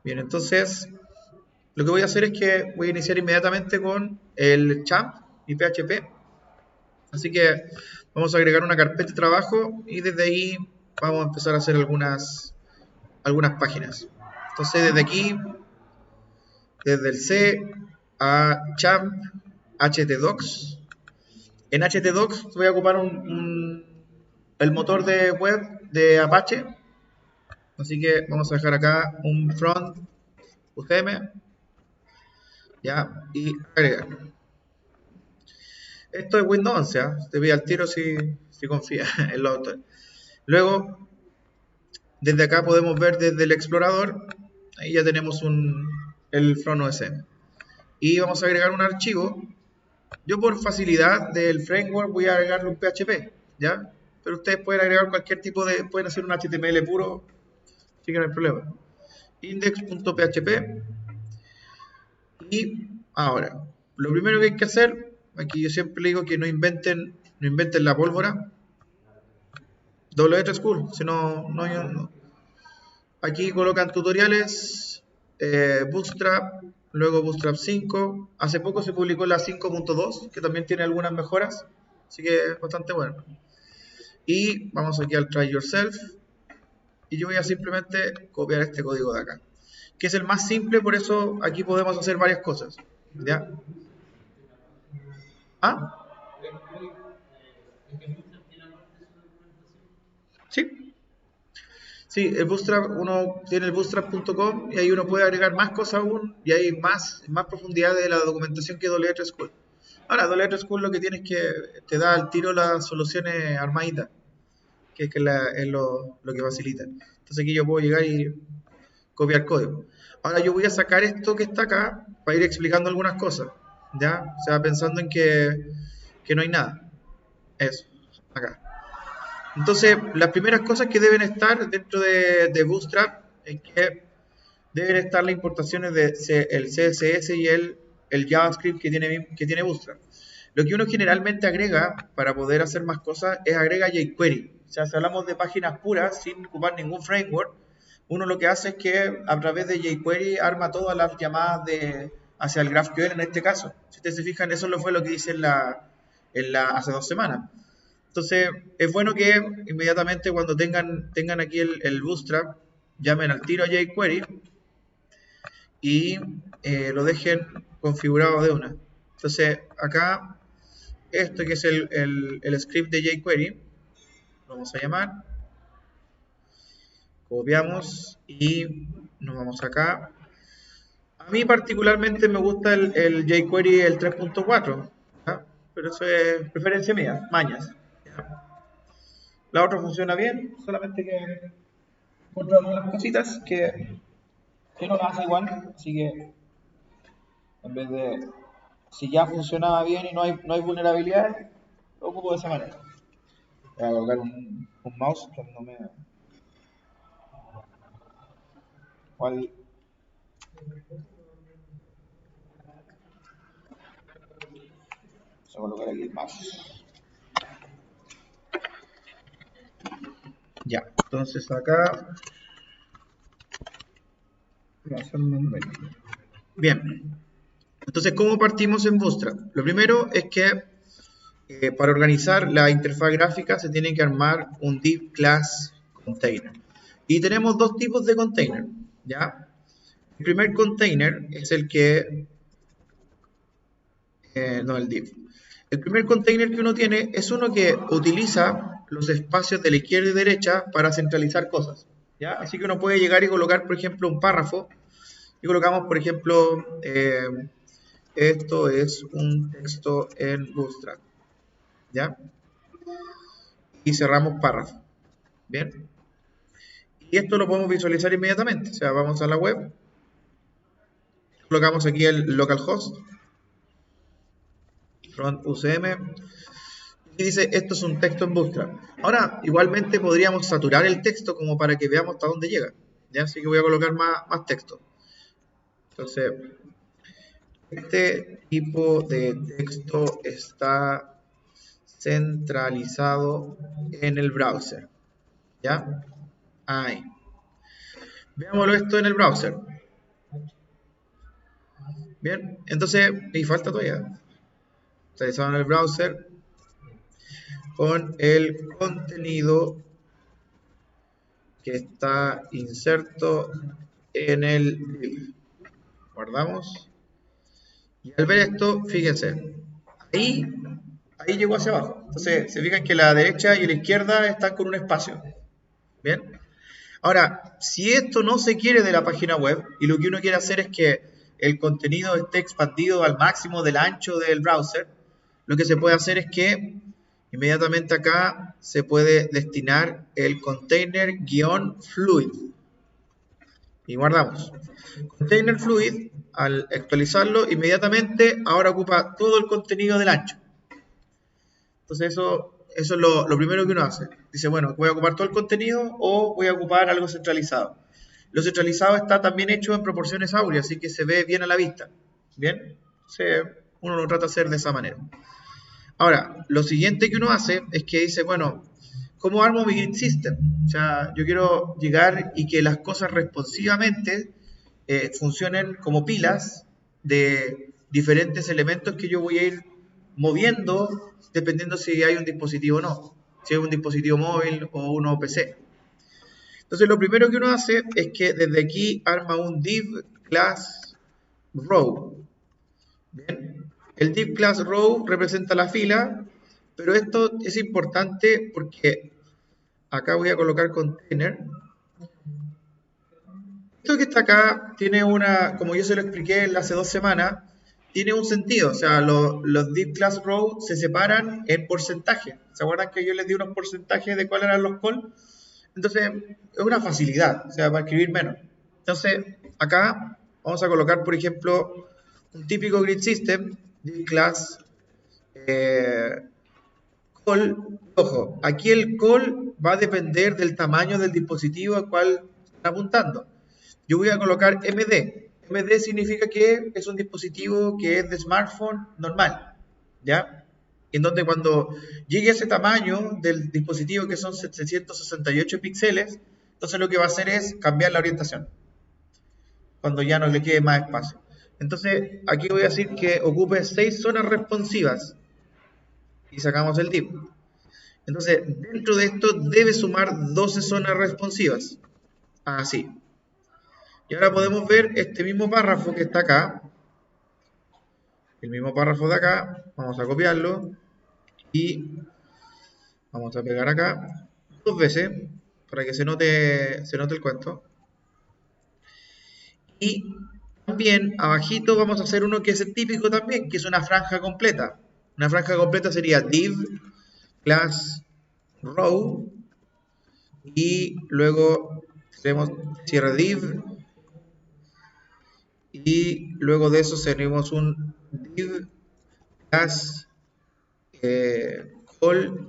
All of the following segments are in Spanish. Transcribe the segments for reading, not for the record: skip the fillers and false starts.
Bien, entonces lo que voy a hacer es que voy a iniciar inmediatamente con el champ y PHP. Así que vamos a agregar una carpeta de trabajo y desde ahí vamos a empezar a hacer algunas páginas. Entonces desde aquí, desde el C a champ, htdocs. En htdocs voy a ocupar el motor de web de Apache. Así que vamos a dejar acá un front UCM, ya, y agregar. Esto es Windows 11, ¿eh? Te voy al tiro si confía en los autores. Luego, desde acá podemos ver desde el explorador, ahí ya tenemos el front OSM. Y vamos a agregar un archivo. Yo por facilidad del framework voy a agregarle un PHP, ¿ya? Pero ustedes pueden agregar cualquier tipo pueden hacer un HTML puro, así que no hay problema. Index.php. Y ahora, lo primero que hay que hacer, aquí yo siempre digo que no inventen la pólvora. W3 School, si no. Aquí colocan tutoriales, Bootstrap, luego Bootstrap 5. Hace poco se publicó la 5.2, que también tiene algunas mejoras, así que es bastante bueno. Y vamos aquí al Try Yourself, y yo voy a simplemente copiar este código de acá, que es el más simple, por eso aquí podemos hacer varias cosas, ¿ya? ¿Ah? Sí, sí, el Bootstrap, uno tiene el bootstrap.com y ahí uno puede agregar más cosas aún y hay más profundidad de la documentación que W3 School. Ahora, W3 School lo que tiene es que te da al tiro las soluciones armaditas, que es lo que facilita. Entonces aquí yo puedo llegar y copiar código. Ahora yo voy a sacar esto que está acá para ir explicando algunas cosas, ¿ya? O sea, pensando en que no hay nada. Eso, acá. Entonces, las primeras cosas que deben estar dentro de Bootstrap es que deben estar las importaciones de el CSS y el JavaScript que tiene Bootstrap. Lo que uno generalmente agrega para poder hacer más cosas es agrega jQuery. O sea, si hablamos de páginas puras sin ocupar ningún framework, uno lo que hace es que a través de jQuery arma todas las llamadas hacia el GraphQL en este caso. Si ustedes se fijan, eso fue lo que hice hace 2 semanas. Entonces, es bueno que inmediatamente cuando tengan aquí el Bootstrap, llamen al tiro a jQuery y lo dejen configurado de una. Entonces, acá, esto que es el script de jQuery, lo vamos a llamar, copiamos y nos vamos acá. A mí particularmente me gusta el jQuery el 3.4, pero eso es preferencia mía, mañas. ¿Ya? La otra funciona bien, solamente que encontramos unas cositas que no las hace igual, así que en vez de, si ya funcionaba bien y no hay vulnerabilidad, lo ocupo de esa manera. Voy a colocar un mouse que no me... Igual, vamos a colocar aquí el mouse. Ya, entonces acá... Bien, entonces, ¿cómo partimos en Bootstrap? Lo primero es que para organizar la interfaz gráfica se tiene que armar un div class container. Y tenemos dos tipos de container, ¿ya? El primer container es el que... no, el div. El primer container que uno tiene es uno que utiliza los espacios de la izquierda y derecha para centralizar cosas, ¿ya? Así que uno puede llegar y colocar, por ejemplo, un párrafo. Y colocamos, por ejemplo, esto es un texto en Bootstrap, ¿ya? Y cerramos párrafo. Bien. Y esto lo podemos visualizar inmediatamente. O sea, vamos a la web, colocamos aquí el localhost, front UCM, y dice, esto es un texto en Bootstrap. Ahora, igualmente podríamos saturar el texto como para que veamos hasta dónde llega. ¿Ya? Así que voy a colocar más texto. Entonces, este tipo de texto está centralizado en el browser. ¿Ya? Ahí. Veámoslo esto en el browser. Bien, entonces, y falta todavía. Actualizamos el browser con el contenido que está inserto en el div. Guardamos. Y al ver esto, fíjense, ahí, ahí llegó hacia abajo. Entonces, se fijan que la derecha y la izquierda están con un espacio. Bien. Ahora, si esto no se quiere de la página web y lo que uno quiere hacer es que el contenido esté expandido al máximo del ancho del browser, lo que se puede hacer es que inmediatamente acá se puede destinar el container-fluid y guardamos. Container fluid, al actualizarlo, inmediatamente ahora ocupa todo el contenido del ancho. Entonces eso es lo primero que uno hace. Dice, bueno, ¿voy a ocupar todo el contenido o voy a ocupar algo centralizado? Lo centralizado está también hecho en proporciones áureas, así que se ve bien a la vista. ¿Bien? Uno lo trata de hacer de esa manera. Ahora, lo siguiente que uno hace es que dice, bueno, ¿cómo armo mi grid system? O sea, yo quiero llegar y que las cosas responsivamente funcionen como pilas de diferentes elementos que yo voy a ir moviendo dependiendo si hay un dispositivo o no, si es un dispositivo móvil o uno PC. Entonces lo primero que uno hace es que desde aquí arma un div class row. Bien. El div class row representa la fila, pero esto es importante porque acá voy a colocar container. Esto que está acá tiene una, como yo se lo expliqué hace 2 semanas, tiene un sentido. O sea, los div class row se separan en porcentaje. ¿Se acuerdan que yo les di unos porcentajes de cuáles eran los calls? Entonces, es una facilidad, o sea, para escribir menos. Entonces, acá vamos a colocar, por ejemplo, un típico grid system, div class call. Ojo, aquí el call va a depender del tamaño del dispositivo al cual están apuntando. Yo voy a colocar MD. MD significa que es un dispositivo que es de smartphone normal, ¿ya? En donde cuando llegue a ese tamaño del dispositivo que son 768 píxeles, entonces lo que va a hacer es cambiar la orientación, cuando ya no le quede más espacio. Entonces aquí voy a decir que ocupe 6 zonas responsivas y sacamos el div. Entonces dentro de esto debe sumar 12 zonas responsivas, así. Y ahora podemos ver este mismo párrafo que está acá, el mismo párrafo de acá, vamos a copiarlo y vamos a pegar acá 2 veces para que se note el cuento. Y también abajito vamos a hacer uno que es el típico también, que es una franja completa. Una franja completa sería div class row y luego tenemos cierre div y luego de eso tenemos un div class call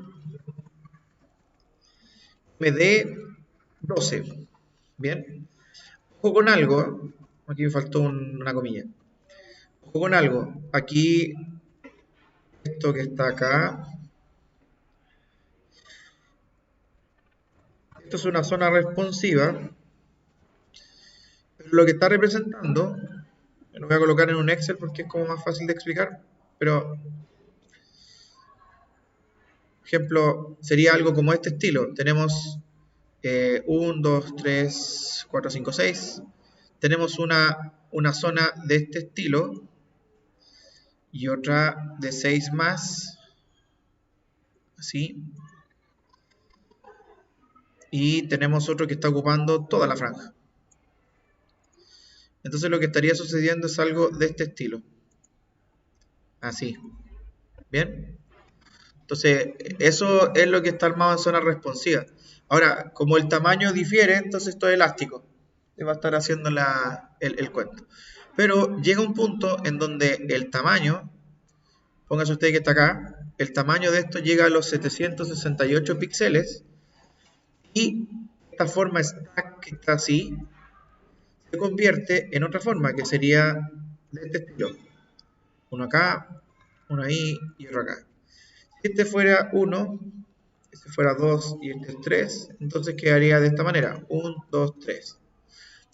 md12. Bien, ojo con algo, aquí me faltó una comilla. Ojo con algo, aquí esto que está acá, esto es una zona responsiva, pero lo que está representando, lo voy a colocar en un Excel porque es como más fácil de explicar, pero por ejemplo, sería algo como este estilo. Tenemos 1, 2, 3, 4, 5, 6. Tenemos una zona de este estilo y otra de 6 más, así. Y tenemos otro que está ocupando toda la franja. Entonces lo que estaría sucediendo es algo de este estilo. Así. ¿Bien? Entonces, eso es lo que está armado en zona responsiva. Ahora, como el tamaño difiere, entonces esto es elástico. Le va a estar haciendo el cuento. Pero llega un punto en donde el tamaño, póngase usted que está acá, el tamaño de esto llega a los 768 píxeles y esta forma stack que está así se convierte en otra forma que sería de este estilo. Uno acá, uno ahí y otro acá. Si este fuera 1, este fuera 2 y este es 3, entonces quedaría de esta manera, 1, 2, 3.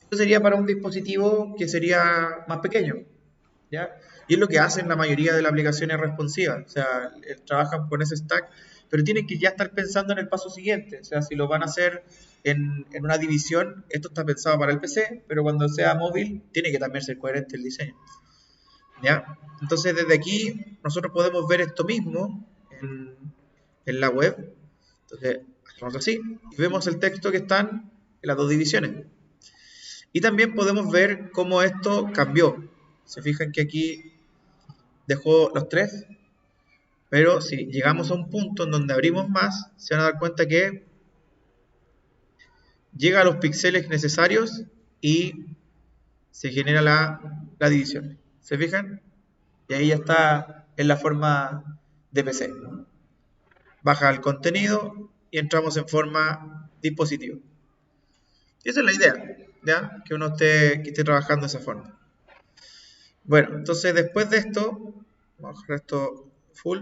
Esto sería para un dispositivo que sería más pequeño. ¿ya? Y es lo que hacen la mayoría de las aplicaciones responsivas, o sea, trabajan con ese stack, pero tienen que ya estar pensando en el paso siguiente, o sea, si lo van a hacer en una división, esto está pensado para el PC, pero cuando sea móvil, tiene que también ser coherente el diseño, ¿ya? Entonces, desde aquí, nosotros podemos ver esto mismo en la web, entonces, hacemos así, y vemos el texto que están en las dos divisiones. Y también podemos ver cómo esto cambió. Se fijan que aquí dejó los tres, pero si llegamos a un punto en donde abrimos más, se van a dar cuenta que llega a los píxeles necesarios y se genera la división. ¿Se fijan? Y ahí ya está en la forma de PC. Baja el contenido y entramos en forma dispositivo. Y esa es la idea, ¿ya? Que uno que esté trabajando de esa forma. Bueno, entonces después de esto, vamos a dejar esto full.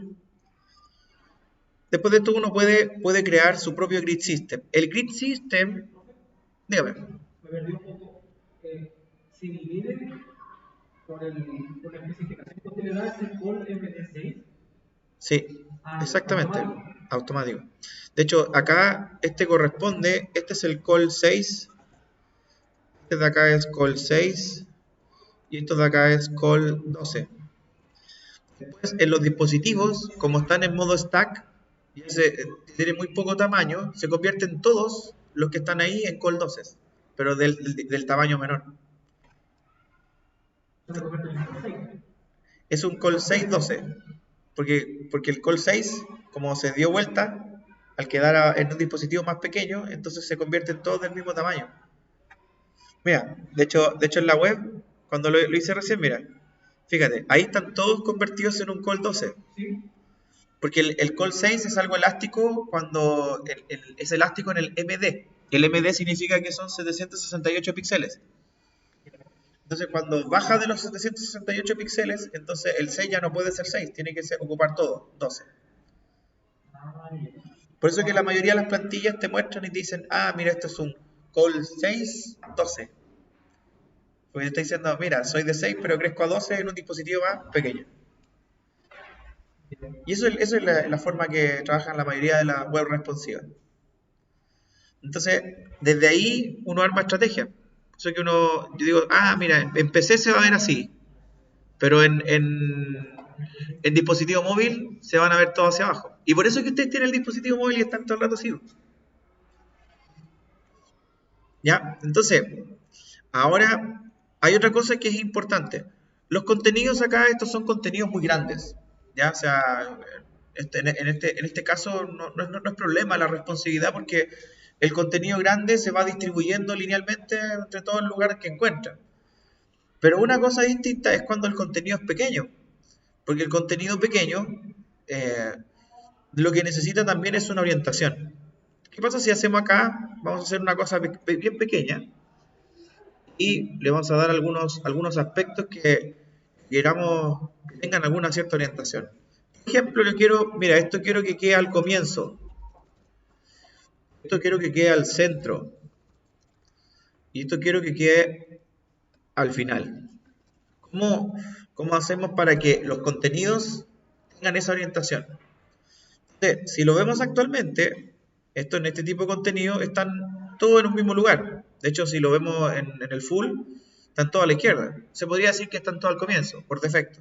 Después de esto uno puede crear su propio grid system. El grid system, dígame. Me perdí un poco. Si divide por la especificación que usted le da, es el call MD6. Sí, exactamente, automático. De hecho, acá este corresponde, este es el call 6, este de acá es call 6 y esto de acá es call 12. Después, en los dispositivos, como están en modo stack, y tiene muy poco tamaño, se convierten todos los que están ahí en call 12, pero del tamaño menor. Es un call 612, porque el call 6, como se dio vuelta, al quedar en un dispositivo más pequeño, entonces se convierten todos del mismo tamaño. Mira, de hecho en la web, cuando lo hice recién, mira, fíjate, ahí están todos convertidos en un call 12. Porque el call 6 es algo elástico cuando es elástico en el MD. El MD significa que son 768 píxeles. Entonces, cuando baja de los 768 píxeles, entonces el 6 ya no puede ser 6, tiene que ocupar todo, 12. Por eso que la mayoría de las plantillas te muestran y te dicen, ah, mira, esto es un call 6, 12. Porque te está diciendo, mira, soy de 6, pero crezco a 12 en un dispositivo más pequeño. Y eso es la forma que trabajan la mayoría de las web responsivas. Entonces, desde ahí uno arma estrategia. Eso que yo digo, ah, mira, en PC se va a ver así, pero en dispositivo móvil se van a ver todo hacia abajo. Y por eso es que ustedes tienen el dispositivo móvil y están todo el rato así. ¿Ya? Entonces, ahora hay otra cosa que es importante. Los contenidos acá, estos son contenidos muy grandes. ¿Ya? O sea, en este caso no es problema la responsividad porque el contenido grande se va distribuyendo linealmente entre todos los lugares que encuentra. Pero una cosa distinta es cuando el contenido es pequeño. Porque el contenido pequeño lo que necesita también es una orientación. ¿Qué pasa si hacemos acá? Vamos a hacer una cosa bien pequeña y le vamos a dar algunos aspectos que queramos que tengan alguna cierta orientación. Por ejemplo, mira, esto quiero que quede al comienzo, esto quiero que quede al centro y esto quiero que quede al final. ¿Cómo hacemos para que los contenidos tengan esa orientación? Entonces, si lo vemos actualmente, esto en este tipo de contenido están todos en un mismo lugar. De hecho, si lo vemos en el full, están todos a la izquierda. Se podría decir que están todos al comienzo, por defecto.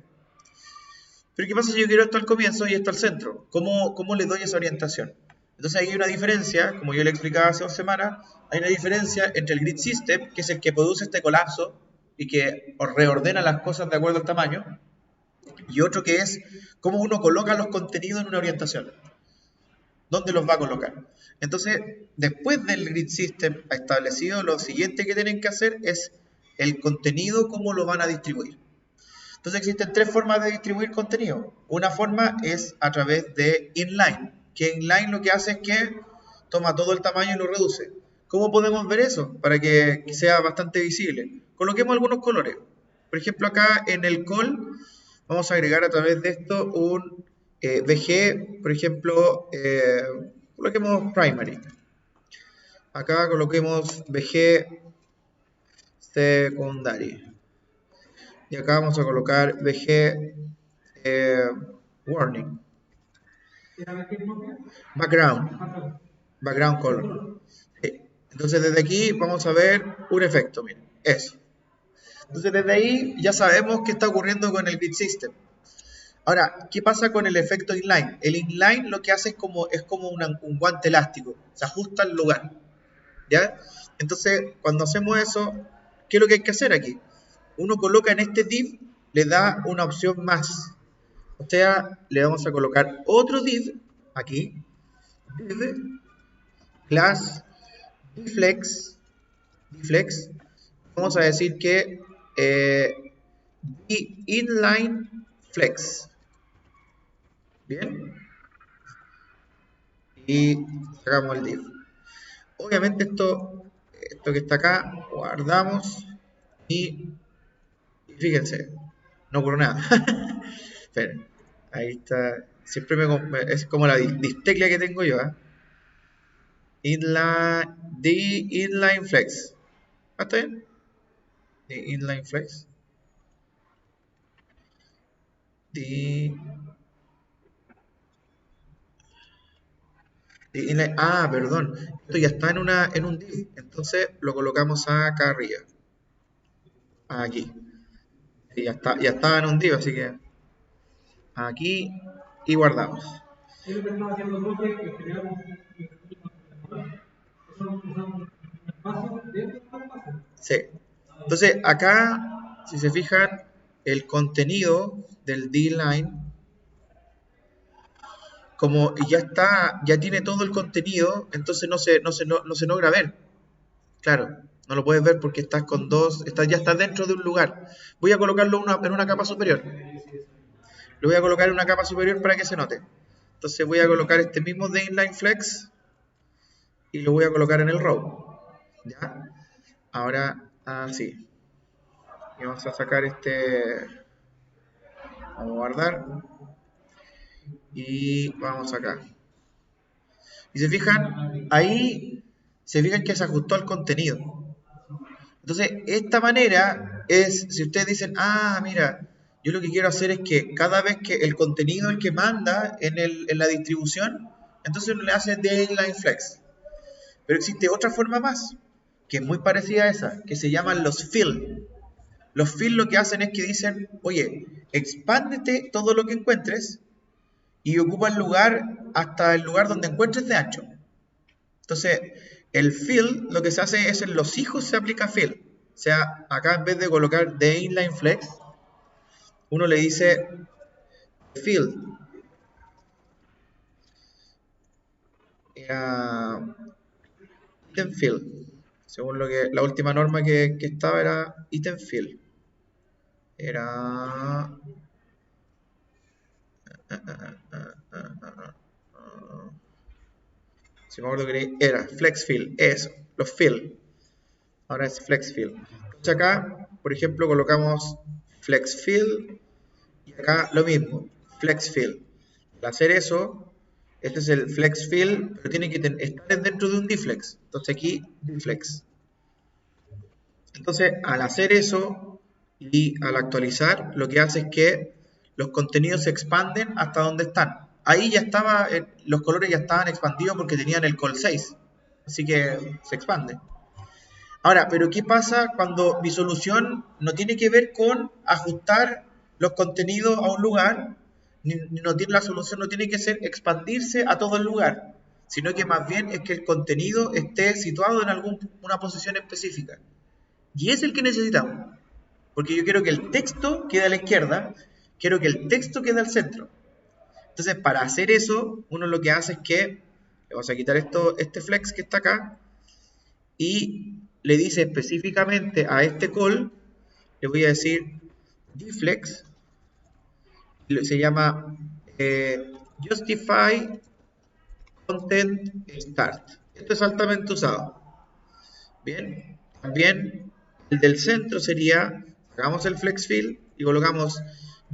Pero ¿qué pasa si yo quiero esto al comienzo y esto al centro? ¿Cómo le doy esa orientación? Entonces ahí hay una diferencia, como yo le explicaba hace 2 semanas, hay una diferencia entre el grid system, que es el que produce este colapso y que reordena las cosas de acuerdo al tamaño, y otro que es cómo uno coloca los contenidos en una orientación. ¿Dónde los va a colocar? Entonces, después del grid system establecido, lo siguiente que tienen que hacer es el contenido, cómo lo van a distribuir. Entonces existen 3 formas de distribuir contenido. Una forma es a través de inline, que inline lo que hace es que toma todo el tamaño y lo reduce. ¿Cómo podemos ver eso? Para que sea bastante visible. Coloquemos algunos colores. Por ejemplo, acá en el call vamos a agregar a través de esto un VG, por ejemplo, coloquemos primary. Acá coloquemos VG secondary. Y acá vamos a colocar VG warning, background, background color. Sí. Entonces desde aquí vamos a ver un efecto, miren, eso. Entonces desde ahí ya sabemos qué está ocurriendo con el bit system. Ahora, ¿qué pasa con el efecto inline? El inline lo que hace es como un guante elástico, se ajusta al lugar, ¿ya? Entonces, cuando hacemos eso, ¿qué es lo que hay que hacer aquí? Uno coloca en este div, le da una opción más. O sea, le vamos a colocar otro div, aquí, div, class, dflex. Vamos a decir que inline flex. Bien. Y sacamos el div. Obviamente esto que está acá, guardamos y fíjense, no ocurre nada. Esperen, ahí está. Siempre es como la disteclia que tengo yo. Inline flex. ¿Está bien? Inline flex. Perdón. Esto ya está en un div. Entonces lo colocamos acá arriba. Aquí. Y ya estaba en un div, así que aquí y guardamos. Sí. Entonces acá, si se fijan, el contenido del D-Line, como ya está, ya tiene todo el contenido, entonces no se logra ver. Claro, no lo puedes ver porque estás con ya está dentro de un lugar. Voy a colocarlo en una capa superior. Lo voy a colocar en una capa superior para que se note. Entonces voy a colocar este mismo de inline flex y lo voy a colocar en el row. ¿Ya? Ahora, así. Y vamos a sacar vamos a guardar. Y vamos acá. Y se fijan, ahí se fijan que se ajustó al contenido. Entonces, esta manera es, si ustedes dicen, mira, yo lo que quiero hacer es que cada vez que el contenido el que manda en la distribución, entonces uno le hace de inline flex. Pero existe otra forma más, que es muy parecida a esa, que se llaman los fill. Los fill lo que hacen es que dicen, oye, expándete todo lo que encuentres y ocupa el lugar hasta el lugar donde encuentres de ancho. Entonces, el fill lo que se hace es en los hijos se aplica fill. O sea, acá en vez de colocar de inline flex, uno le dice fill. Item fill. Según la última norma que estaba era item fill. Era si me acuerdo que era flex fill, eso, los fill. Ahora es flex fill. Entonces acá, por ejemplo, colocamos flex fill y acá lo mismo, flex fill. Al hacer eso, este es el flex fill, pero tiene que estar dentro de un dflex. Entonces aquí, dflex. Entonces, al hacer eso y al actualizar, lo que hace es que los contenidos se expanden hasta donde están. Ahí ya estaba, los colores ya estaban expandidos porque tenían el col 6. Así que se expande. Ahora, pero ¿qué pasa cuando mi solución no tiene que ver con ajustar los contenidos a un lugar? La solución no tiene que ser expandirse a todo el lugar, sino que más bien es que el contenido esté situado en una posición específica. Y es el que necesitamos. Porque yo quiero que el texto quede a la izquierda, quiero que el texto quede al centro. Entonces, para hacer eso, uno lo que hace es que le vamos a quitar este flex que está acá y le dice específicamente a este call, le voy a decir dflex, se llama justify content start. Esto es altamente usado. Bien, también el del centro sería, sacamos el flex fill y colocamos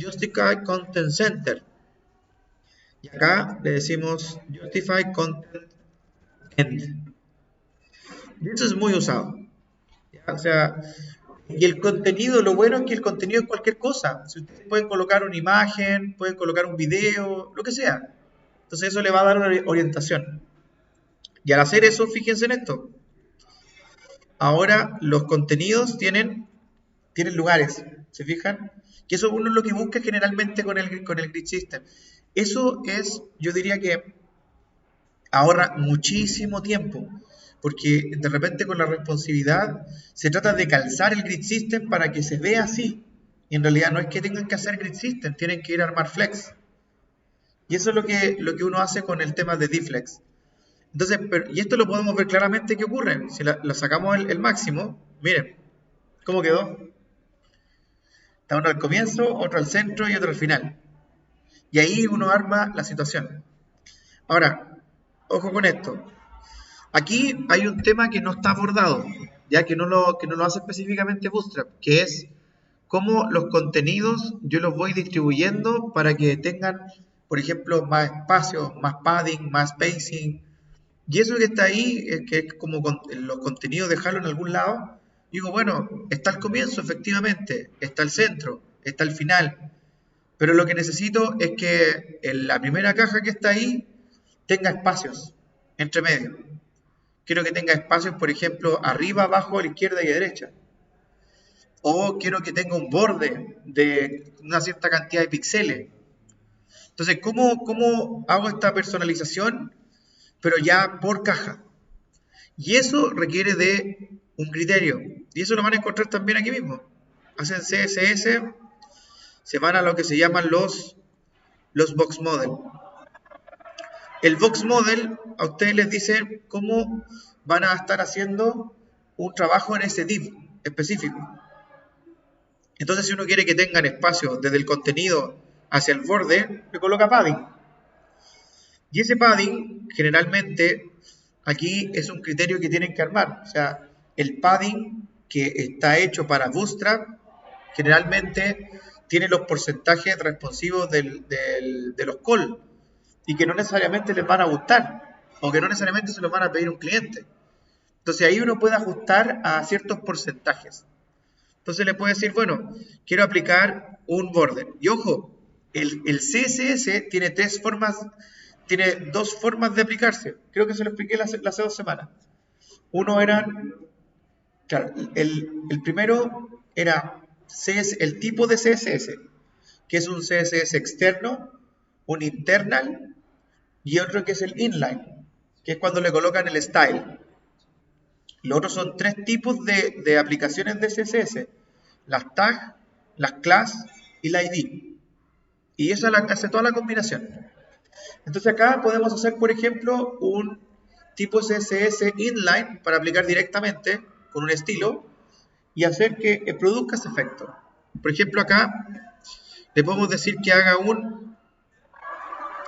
justify content center. Y acá le decimos justify content end. Y eso es muy usado. ¿Ya? O sea, Y el contenido, lo bueno es que el contenido es cualquier cosa. Si ustedes pueden colocar una imagen, pueden colocar un video, lo que sea. Entonces eso le va a dar una orientación. Y al hacer eso, fíjense en esto. Ahora los contenidos tienen lugares, ¿se fijan? Que eso uno es lo que busca generalmente con el grid system. Eso es, yo diría que ahorra muchísimo tiempo, porque de repente con la responsividad se trata de calzar el grid system para que se vea así. Y en realidad no es que tengan que hacer grid system, tienen que ir a armar flex. Y eso es lo que uno hace con el tema de D-Flex. Entonces, y esto lo podemos ver claramente que ocurre. Si la sacamos el máximo, miren, ¿cómo quedó? Está uno al comienzo, otro al centro y otro al final. Y ahí uno arma la situación. Ahora, ojo con esto. Aquí hay un tema que no está abordado, ya que no lo hace específicamente Bootstrap, que es cómo los contenidos yo los voy distribuyendo para que tengan, por ejemplo, más espacio, más padding, más spacing. Y eso que está ahí, que es como los contenidos, dejarlo en algún lado. Digo, bueno, está el comienzo, efectivamente, está el centro, está el final. Pero lo que necesito es que en la primera caja que está ahí tenga espacios entre medio. Quiero que tenga espacios, por ejemplo, arriba, abajo, a la izquierda y a la derecha. O quiero que tenga un borde de una cierta cantidad de píxeles. Entonces, ¿cómo hago esta personalización? Pero ya por caja. Y eso requiere de un criterio. Y eso lo van a encontrar también aquí mismo. Hacen CSS, se van a lo que se llaman los box model. El box model a ustedes les dice cómo van a estar haciendo un trabajo en ese div específico. Entonces, si uno quiere que tengan espacio desde el contenido hacia el borde, le coloca padding. Y ese padding, generalmente, aquí es un criterio que tienen que armar. O sea, el padding que está hecho para Bootstrap, generalmente tiene los porcentajes responsivos de los calls y que no necesariamente les van a gustar o que no necesariamente se los van a pedir un cliente. Entonces ahí uno puede ajustar a ciertos porcentajes. Entonces le puede decir, bueno, quiero aplicar un border. Y ojo, el CSS tiene dos formas de aplicarse. Creo que se lo expliqué hace 2 semanas. Uno era, claro, el primero era el tipo de CSS, que es un CSS externo, un internal y otro que es el inline, que es cuando le colocan el style. Los otros son 3 tipos de aplicaciones de CSS: las tags, las class y la ID. Y esa hace toda la combinación. Entonces acá podemos hacer, por ejemplo, un tipo CSS inline para aplicar directamente con un estilo y hacer que produzca ese efecto. Por ejemplo, acá le podemos decir que haga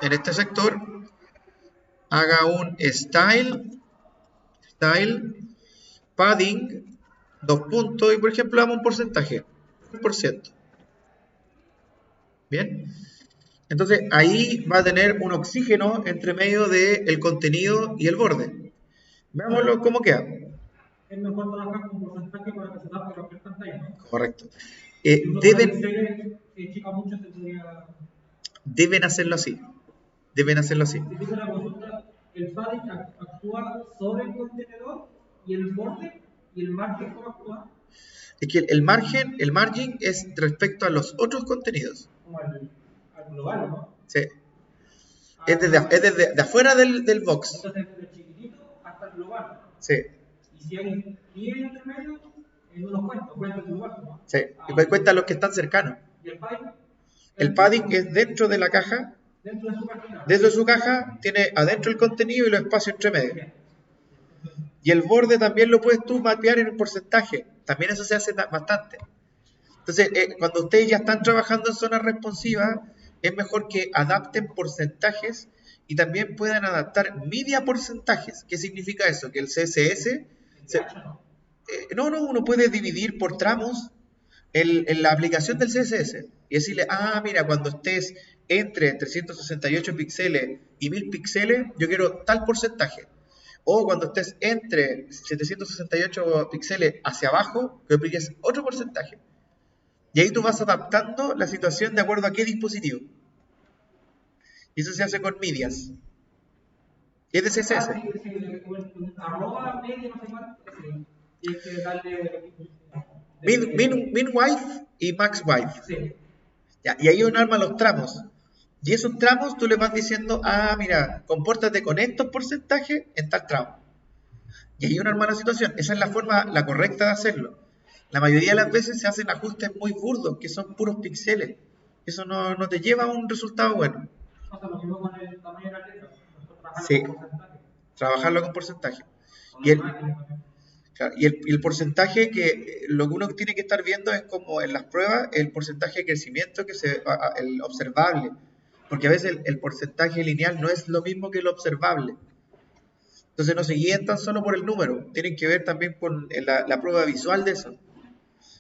en este sector, haga un style, padding, 2 puntos, y por ejemplo damos un porcentaje, 1%. Bien. Entonces ahí va a tener un oxígeno entre medio del contenido y el borde. Veámoslo cómo queda. Es mejor trabajar con porcentaje para que se adapte a cualquier pantalla, ¿no? Correcto. Deben hacerlo así. Deben hacerlo así. El padding actúa sobre el contenedor y el borde y el margen, ¿cómo actúa? Es que el margin es respecto a los otros contenidos. Como al global, ¿no? Sí. Es desde afuera del box. Entonces, desde chiquitito hasta el global. Sí. Y si hay 10 entre medio, no los cuenta el global, ¿no? Sí. Y cuenta los que están cercanos. ¿Y el padding? El padding es dentro de la caja. Dentro de su caja. Dentro de su caja tiene adentro el contenido y los espacios entre medio. Y el borde también lo puedes tú mapear en un porcentaje. También eso se hace bastante. Entonces, cuando ustedes ya están trabajando en zonas responsivas, es mejor que adapten porcentajes y también puedan adaptar media porcentajes. ¿Qué significa eso? Que el CSS... uno puede dividir por tramos en la aplicación del CSS y decirle, mira, cuando estés entre 368 píxeles y 1000 píxeles, yo quiero tal porcentaje. O cuando estés entre 768 píxeles hacia abajo, que apliques otro porcentaje. Y ahí tú vas adaptando la situación de acuerdo a qué dispositivo. Y eso se hace con medias. Y es de CSS. Sí, arroba media, no sé cuánto, sí. Y hay que darle Min wife y max wife. sí. Ya, y ahí uno arma los tramos. Y esos tramos tú le vas diciendo, mira, compórtate con estos porcentajes en tal tramo. Y ahí uno arma la situación. Esa es la forma, la correcta de hacerlo. La mayoría de las veces se hacen ajustes muy burdos, que son puros píxeles. Eso no te lleva a un resultado bueno. O sea, lo mismo con el tamaño de la letra. Nosotros trabajamos Sí, con porcentaje. trabajarlo con porcentaje. Con Y los el, imágenes. claro, y el porcentaje que lo que uno tiene que estar viendo es como en las pruebas el porcentaje de crecimiento el observable, porque a veces el porcentaje lineal no es lo mismo que el observable. Entonces no se guíen tan solo por el número, tienen que ver también con la prueba visual de eso,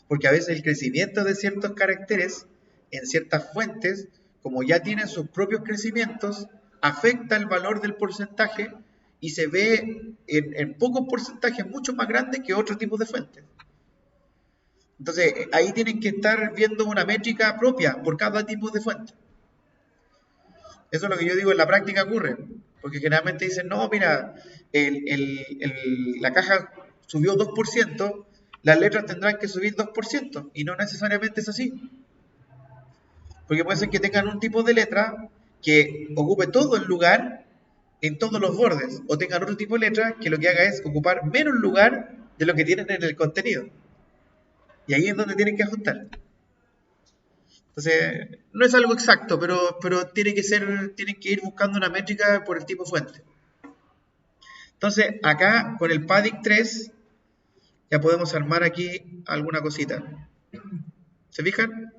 porque a veces el crecimiento de ciertos caracteres en ciertas fuentes, como ya tienen sus propios crecimientos, afecta el valor del porcentaje y se ve en pocos porcentajes mucho más grande que otro tipo de fuentes. Entonces, ahí tienen que estar viendo una métrica propia por cada tipo de fuente. Eso es lo que yo digo, en la práctica ocurre. Porque generalmente dicen, no, mira, la caja subió 2%, las letras tendrán que subir 2%, y no necesariamente es así. Porque puede ser que tengan un tipo de letra que ocupe todo el lugar en todos los bordes, o tengan otro tipo de letra que lo que haga es ocupar menos lugar de lo que tienen en el contenido. Y ahí es donde tienen que ajustar. Entonces, no es algo exacto, pero tienen que ir buscando una métrica por el tipo fuente. Entonces, acá con el padding 3, ya podemos armar aquí alguna cosita. ¿Se fijan?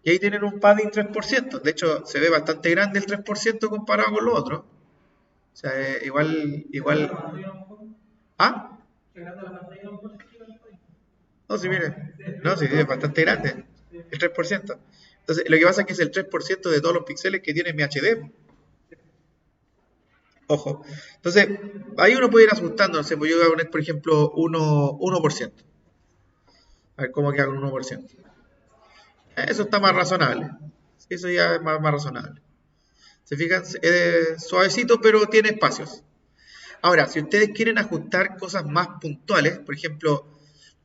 Y ahí tienen un padding 3%. De hecho, se ve bastante grande el 3% comparado con lo otro. O sea, igual. ¿Ah? No, sí, mire. No, sí, es bastante grande. El 3%. Entonces, lo que pasa es que es el 3% de todos los píxeles que tiene mi HD. Ojo. Entonces, ahí uno puede ir ajustando. No sé, pues yo voy a poner, por ejemplo, 1%. A ver cómo queda con 1%. Eso está más razonable. Eso ya es más razonable. ¿Se fijan? Suavecito, pero tiene espacios. Ahora, si ustedes quieren ajustar cosas más puntuales, por ejemplo,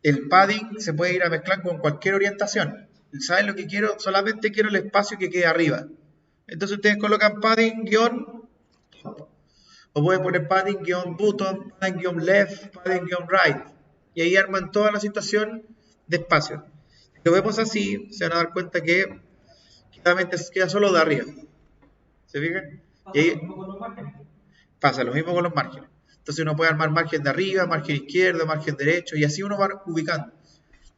el padding se puede ir a mezclar con cualquier orientación. ¿Saben lo que quiero? Solamente quiero el espacio que quede arriba. Entonces ustedes colocan padding guión, o pueden poner padding guión button, padding guión left, padding guión right. Y ahí arman toda la situación de espacio. Si lo vemos así, se van a dar cuenta que queda solo de arriba. ¿Se fijan? Y ahí pasa lo mismo con los márgenes. Entonces uno puede armar margen de arriba, margen izquierdo, margen derecho, y así uno va ubicando.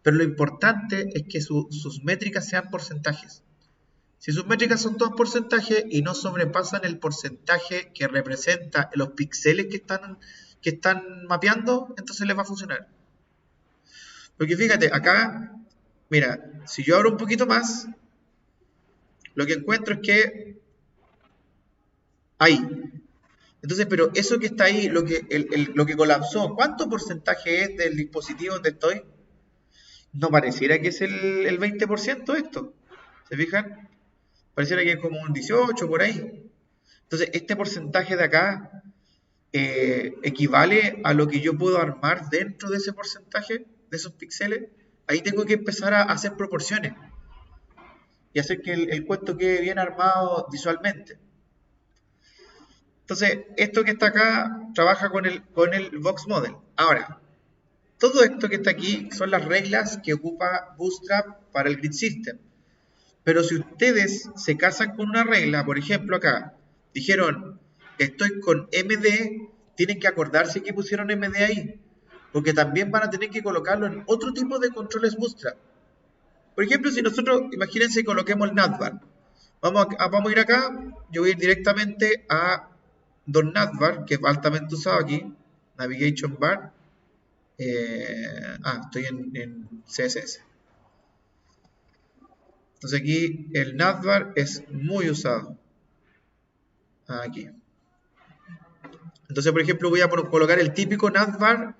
Pero lo importante es que sus métricas sean porcentajes. Si sus métricas son todos porcentajes y no sobrepasan el porcentaje que representa los píxeles que están mapeando, entonces les va a funcionar. Porque fíjate, acá, mira, si yo abro un poquito más, lo que encuentro es que ahí. Entonces, pero eso que está ahí, lo que colapsó, ¿cuánto porcentaje es del dispositivo donde estoy? No pareciera que es el 20% esto. ¿Se fijan? Pareciera que es como un 18 por ahí. Entonces, este porcentaje de acá equivale a lo que yo puedo armar dentro de ese porcentaje, de esos píxeles. Ahí tengo que empezar a hacer proporciones y hacer que el cuento quede bien armado visualmente. Entonces, esto que está acá trabaja con el Box Model. Ahora, todo esto que está aquí son las reglas que ocupa Bootstrap para el Grid System. Pero si ustedes se casan con una regla, por ejemplo acá, dijeron, estoy con MD, tienen que acordarse que pusieron MD ahí, porque también van a tener que colocarlo en otro tipo de controles Bootstrap. Por ejemplo, si nosotros, imagínense, coloquemos el navbar. Vamos a ir acá, yo voy a ir directamente a .navbar, que es altamente usado aquí, Navigation Bar. Estoy en CSS. Entonces aquí el navbar es muy usado. Aquí. Entonces, por ejemplo, voy a colocar el típico navbar,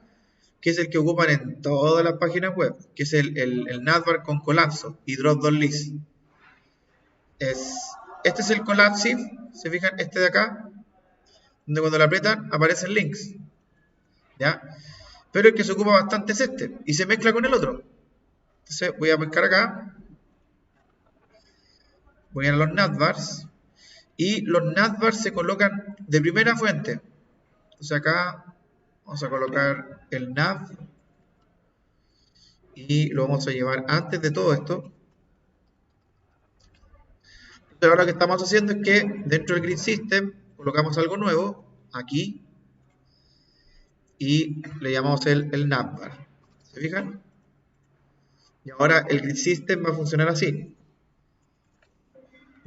que es el que ocupan en todas las páginas web, que es el navbar con colapso y drop-down-list. Este es el collapsive, se fijan, este de acá, donde cuando lo aprietan aparecen links, ¿ya? Pero el que se ocupa bastante es este, y se mezcla con el otro. Entonces voy a pescar acá, voy a los navbars, y los navbars se colocan de primera fuente. Entonces acá vamos a colocar el nav, y lo vamos a llevar antes de todo esto. Entonces ahora lo que estamos haciendo es que dentro del grid system colocamos algo nuevo, aquí, y le llamamos el navbar. ¿Se fijan? Y ahora el grid system va a funcionar así.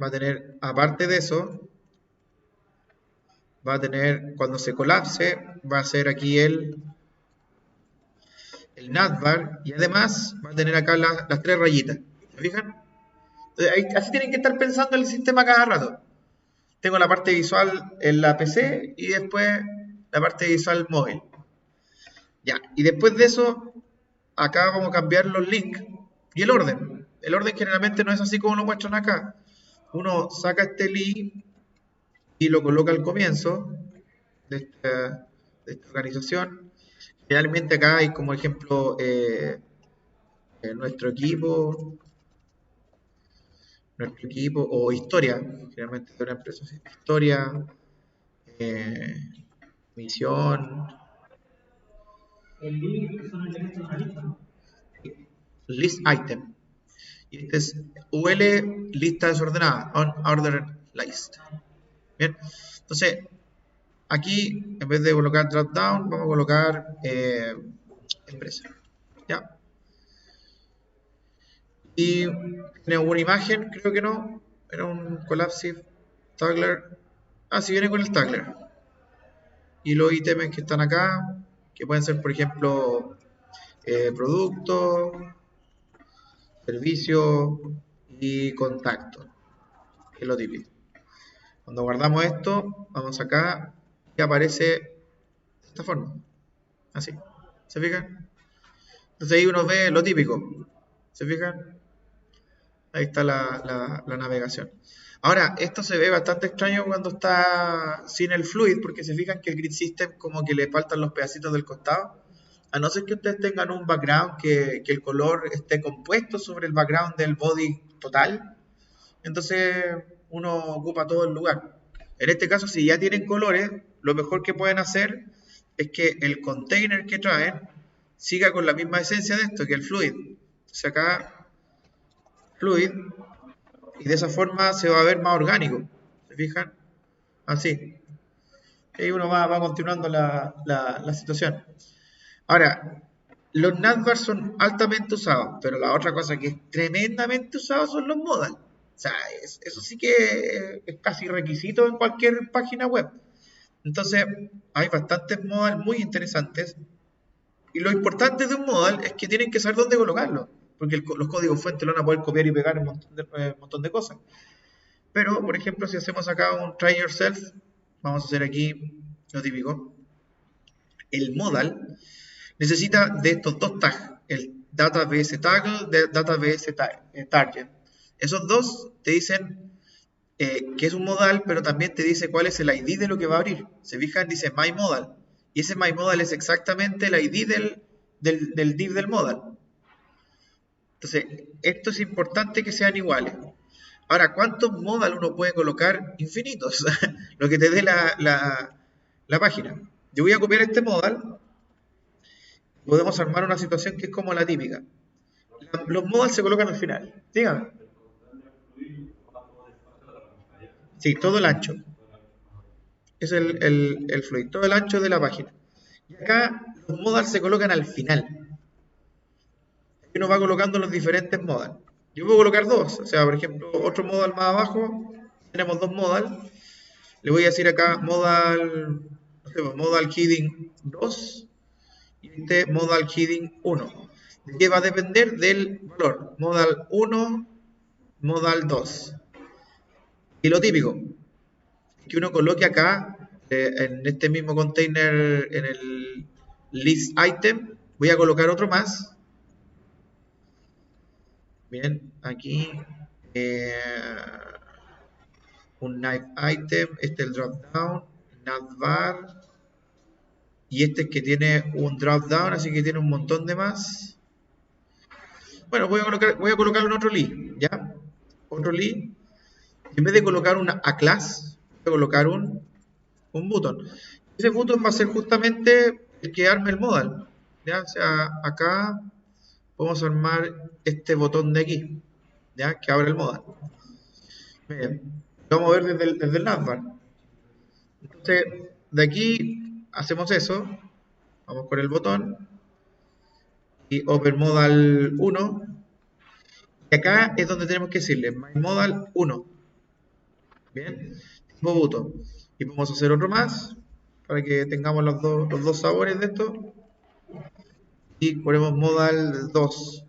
Va a tener, aparte de eso, va a tener, cuando se colapse, va a ser aquí el navbar, y además va a tener acá las tres rayitas. ¿Se fijan? Entonces, así tienen que estar pensando en el sistema cada rato. Tengo la parte visual en la PC y después la parte visual móvil. Ya, y después de eso, acá vamos a cambiar los links y el orden. El orden generalmente no es así como lo muestran acá. Uno saca este link y lo coloca al comienzo de esta organización. Generalmente acá hay como ejemplo nuestro equipo o historia, generalmente de una empresa. ¿Sí? Historia, misión, El link que son elementos de una lista, ¿no? list item. Y este es UL, lista desordenada, unordered list. Bien, entonces aquí en vez de colocar drop down, vamos a colocar empresa. ¿Ya? Y tiene una imagen, creo que no, era un collapsive tagler. Ah, sí, viene con el tagler. Y los ítems que están acá, que pueden ser, por ejemplo, producto, servicio y contacto, que es lo típico. Cuando guardamos esto, vamos acá y aparece de esta forma, así. ¿Se fijan? Entonces ahí uno ve lo típico. ¿Se fijan? Ahí está la navegación. Ahora, esto se ve bastante extraño cuando está sin el fluid, porque se fijan que el grid system como que le faltan los pedacitos del costado. A no ser que ustedes tengan un background que el color esté compuesto sobre el background del body total, entonces uno ocupa todo el lugar. En este caso, si ya tienen colores, lo mejor que pueden hacer es que el container que traen siga con la misma esencia de esto, que el fluid. Entonces acá, fluid, y de esa forma se va a ver más orgánico. ¿Se fijan? Así. Y ahí uno va continuando la situación. Ahora, los navbars son altamente usados, pero la otra cosa que es tremendamente usado son los modal. O sea, eso sí que es casi requisito en cualquier página web. Entonces, hay bastantes modal muy interesantes. Y lo importante de un modal es que tienen que saber dónde colocarlo. Porque los códigos fuentes lo van a poder copiar y pegar un montón de cosas. Pero, por ejemplo, si hacemos acá un try yourself, vamos a hacer aquí lo típico. El modal necesita de estos dos tags, el database tag, de database target. Esos dos te dicen que es un modal, pero también te dice cuál es el ID de lo que va a abrir. Se fijan, dice my modal. Y ese my modal es exactamente el ID del div del modal. Entonces, esto es importante que sean iguales. Ahora, ¿cuántos modal uno puede colocar? Infinitos. Lo que te dé la página. Yo voy a copiar este modal. Podemos armar una situación que es como la típica. Los modals se colocan al final. Dígame. Sí, todo el ancho. Es el fluid, todo el ancho de la página. Y acá los modals se colocan al final. Y uno va colocando los diferentes modals. Yo puedo colocar dos. O sea, por ejemplo, otro modal más abajo. Tenemos dos modals. Le voy a decir acá modal, no sé, modal heading 2 y este modal heading 1. ¿De qué va a depender? Del valor. Modal 1, modal 2. Y lo típico, que uno coloque acá en este mismo container, en el list item, voy a colocar otro más. Bien, aquí un knife item, este es el drop down, navbar, y este es que tiene un drop down, así que tiene un montón de más. Bueno, voy a colocar un otro list, ¿ya? Otro list. En vez de colocar una a class, voy a colocar un button. Ese button va a ser justamente el que arme el modal, ¿ya? O sea, acá podemos armar este botón de aquí, ¿ya? Que abre el modal. Bien, lo vamos a ver desde el navbar. Entonces, de aquí hacemos eso, vamos con el botón y Open Modal 1. Y acá es donde tenemos que decirle My Modal 1. Bien, tipo button. Y vamos a hacer otro más para que tengamos los dos sabores de esto. Y ponemos Modal 2.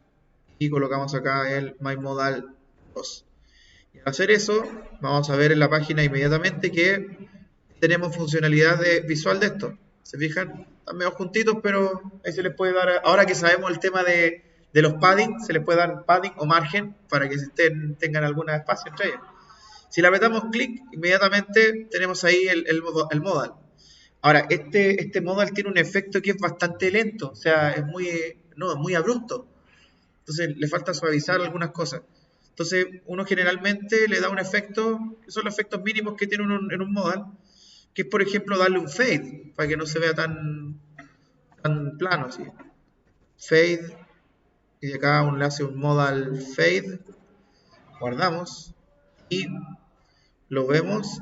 Y colocamos acá el My Modal 2. Y al hacer eso, vamos a ver en la página inmediatamente que tenemos funcionalidad visual de esto. ¿Se fijan? Están medio juntitos, pero ahí se les puede dar, ahora que sabemos el tema de los padding, se les puede dar padding o margen para que tengan algún espacio entre ellos. Si le apretamos clic, inmediatamente tenemos ahí el modal. Ahora, este modal tiene un efecto que es bastante lento, o sea, es muy abrupto. Entonces le falta suavizar algunas cosas. Entonces uno generalmente le da un efecto, que son los efectos mínimos que tiene uno en un modal, que es por ejemplo darle un fade, para que no se vea tan plano. ¿Sí? Fade, y de acá uno le hace un modal fade, guardamos, y lo vemos.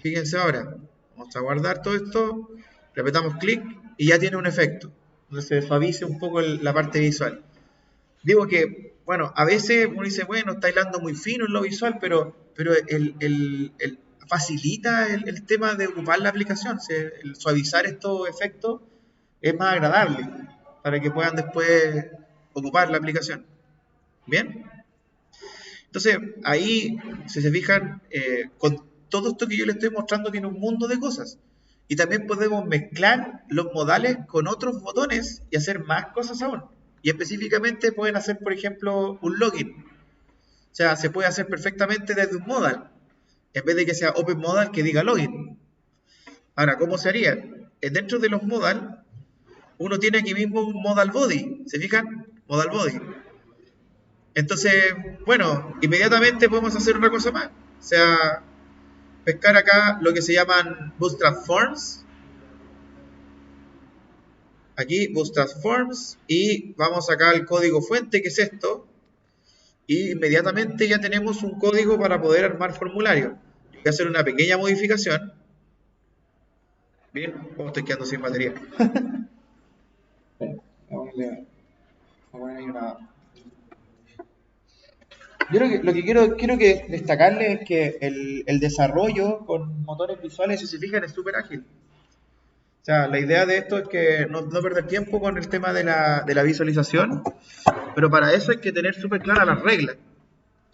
Fíjense ahora, vamos a guardar todo esto, le apretamos clic y ya tiene un efecto, donde se suavice un poco la parte visual. Digo que, bueno, a veces uno dice, bueno, está hilando muy fino en lo visual, pero facilita el tema de ocupar la aplicación. El suavizar estos efectos es más agradable para que puedan después ocupar la aplicación. ¿Bien? Entonces, ahí, si se fijan, con todo esto que yo les estoy mostrando tiene un mundo de cosas. Y también podemos mezclar los modales con otros botones y hacer más cosas aún. Y específicamente pueden hacer, por ejemplo, un login. O sea, se puede hacer perfectamente desde un modal. En vez de que sea open modal, que diga login. Ahora, ¿cómo se haría? Dentro de los modal, uno tiene aquí mismo un modal body. ¿Se fijan? Modal body. Entonces, bueno, inmediatamente podemos hacer una cosa más. O sea, pescar acá lo que se llaman Bootstrap Forms. Aquí Bootstrap Forms y vamos acá al código fuente, que es esto. Y inmediatamente ya tenemos un código para poder armar formulario. Voy a hacer una pequeña modificación. Bien, estoy quedando sin batería. Vamos a poner ahí una... Yo lo que quiero que destacarles es que el desarrollo con motores visuales, si se fijan, es súper ágil. O sea, la idea de esto es que no perder tiempo con el tema de la visualización, pero para eso hay que tener súper claras las reglas,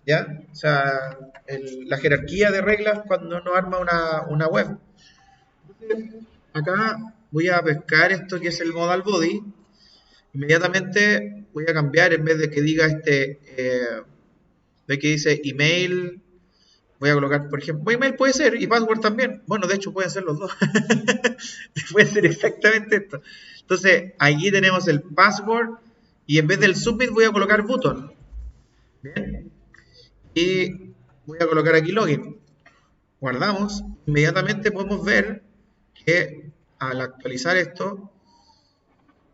¿ya? O sea, la jerarquía de reglas cuando uno arma una web. Entonces, acá voy a pescar esto que es el modal body. Inmediatamente voy a cambiar, en vez de que diga ve que dice email, voy a colocar, por ejemplo, email puede ser y password también. Bueno, de hecho pueden ser los dos. Puede ser exactamente esto. Entonces, aquí tenemos el password y en vez del submit voy a colocar button. Bien. Y voy a colocar aquí login. Guardamos. Inmediatamente podemos ver que al actualizar esto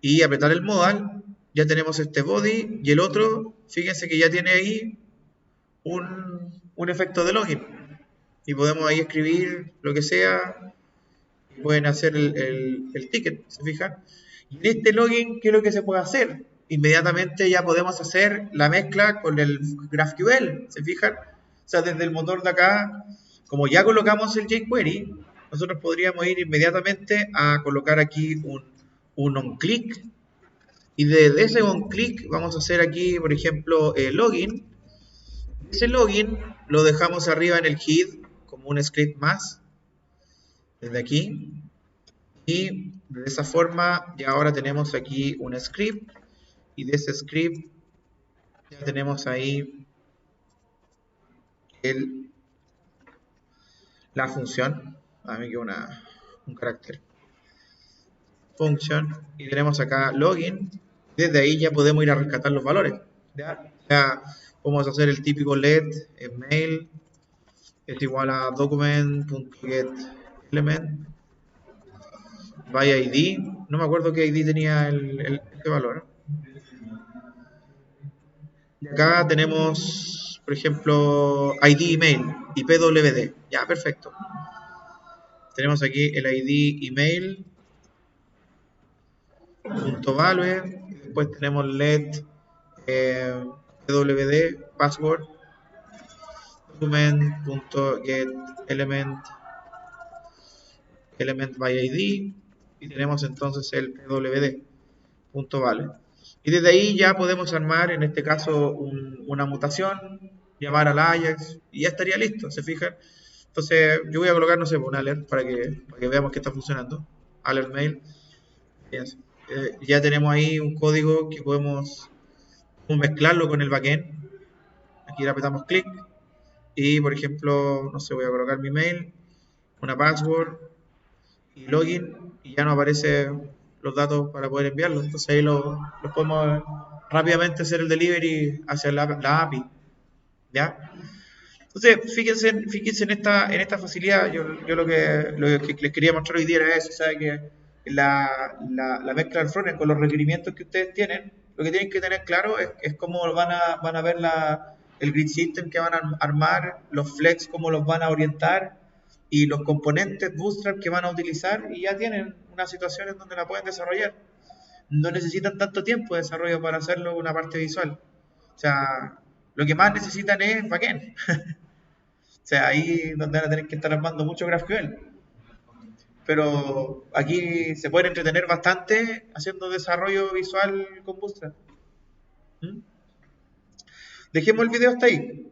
y apretar el modal, ya tenemos este body y el otro, fíjense que ya tiene ahí un efecto de login. Y podemos ahí escribir lo que sea. Pueden hacer el ticket, ¿se fijan? Y en este login, ¿qué es lo que se puede hacer? Inmediatamente ya podemos hacer la mezcla con el GraphQL, ¿se fijan? O sea, desde el motor de acá, como ya colocamos el jQuery, nosotros podríamos ir inmediatamente a colocar aquí un onClick. Y desde ese onClick vamos a hacer aquí, por ejemplo, login. Ese login lo dejamos arriba en el head como un script más. desde aquí. Y de esa forma ya ahora tenemos aquí un script. Y de ese script ya tenemos ahí la función. A mí que un carácter. Function. Y tenemos acá login. Desde ahí ya podemos ir a rescatar los valores. Ya podemos hacer el típico let en mail es igual a document.getElement by ID. No me acuerdo qué ID tenía este valor. Y acá tenemos, por ejemplo, ID email y PWD. Ya, perfecto. Tenemos aquí el ID email .value. Después tenemos let PWD password document.getElement element by ID y tenemos entonces el PWD.vale. Y desde ahí ya podemos armar, en este caso, una mutación, llamar al Ajax y ya estaría listo, ¿se fijan? Entonces yo voy a colocar, no sé, un alert para que veamos que está funcionando. Alert mail. Ya tenemos ahí un código que podemos mezclarlo con el backend. Aquí le apretamos clic y, por ejemplo, no sé, voy a colocar mi mail, una password y login y ya nos aparecen los datos para poder enviarlos. Entonces ahí lo podemos rápidamente hacer el delivery hacia la API. ¿Ya? Entonces, fíjense en esta facilidad. Yo lo que les quería mostrar hoy día era eso, ¿sabe? Que la mezcla del frontend con los requerimientos que ustedes tienen, lo que tienen que tener claro es cómo van a ver el grid system que van a armar, los flex, cómo los van a orientar y los componentes bootstrap que van a utilizar y ya tienen una situación en donde la pueden desarrollar. No necesitan tanto tiempo de desarrollo para hacerlo una parte visual. O sea, lo que más necesitan es backend. O sea, ahí donde van a tener que estar armando mucho GraphQL. Pero aquí se pueden entretener bastante haciendo desarrollo visual con Bootstrap. ¿Mm? Dejemos el video hasta ahí.